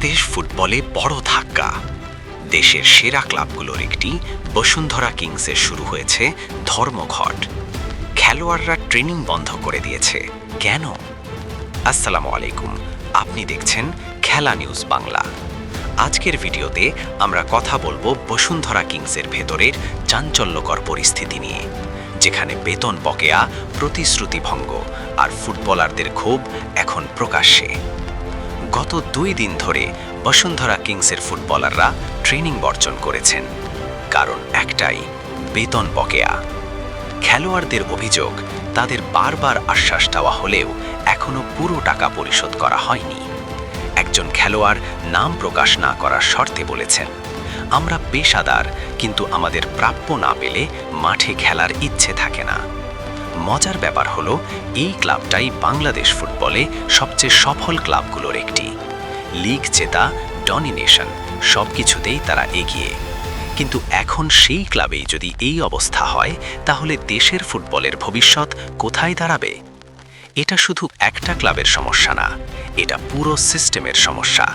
বাংলাদেশ ফুটবলে বড় ধাক্কা। দেশের সেরা ক্লাবগুলোর একটি বসুন্ধরা কিংসের শুরু হয়েছে ধর্মঘট। খেলোয়াড়রা ট্রেনিং বন্ধ করে দিয়েছে। কেন? আসসালামু আলাইকুম, আপনি দেখছেন খেলা নিউজ বাংলা। আজকের ভিডিওতে আমরা কথা বলবো বসুন্ধরা কিংসের ভেতরের চাঞ্চল্যকর পরিস্থিতি নিয়ে, যেখানে বেতন বকেয়া, প্রতিশ্রুতি ভঙ্গ আর ফুটবলারদের ক্ষোভ এখন প্রকাশ্যে। গত 2 দিন ধরে বসুন্ধরা কিংসের ফুটবলাররা ট্রেনিং বর্জন করেছেন। কারণ একটাই, বেতন বকেয়া। খেলোয়াড়দের অভিযোগ, তাদের বারবার আশ্বাস দেওয়া হলেও এখনো পুরো টাকা পরিশোধ করা হয়নি। একজন খেলোয়াড় নাম প্রকাশ না করার শর্তে বলেছেন, আমরা পেশাদার, কিন্তু আমাদের প্রাপ্য না পেলে মাঠে খেলার ইচ্ছে থাকে না। মজার ব্যাপার হলো, এই ক্লাবটাই বাংলাদেশ ফুটবলে সবচেয়ে সফল ক্লাবগুলোর একটি। লিগ জেতা, ডমিনেশন, সবকিছুতেই তারা এগিয়ে। কিন্তু এখন সেই ক্লাবেই যদি এই অবস্থা হয়, তাহলে দেশের ফুটবলের ভবিষ্যৎ কোথায় দাঁড়াবে? এটা শুধু একটা ক্লাবের সমস্যা না, এটা পুরো সিস্টেমের সমস্যা,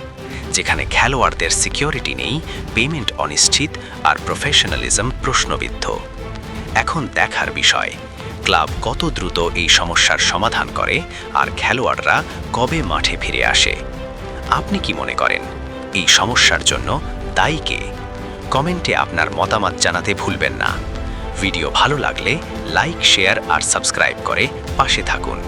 যেখানে খেলোয়াড়দের সিকিউরিটি নেই, পেমেন্ট অনিশ্চিত আর প্রফেশনালিজম প্রশ্নবিদ্ধ। এখন দেখার বিষয়, ক্লাব কত দ্রুত এই সমস্যার সমাধান করে আর খেলোয়াড়রা কবে মাঠে ফিরে আসে। আপনি কি মনে করেন, এই সমস্যার জন্য দায়ী কে? কমেন্টে আপনার মতামত জানাতে ভুলবেন না। ভিডিও ভালো লাগলে লাইক, শেয়ার আর সাবস্ক্রাইব করে পাশে থাকুন।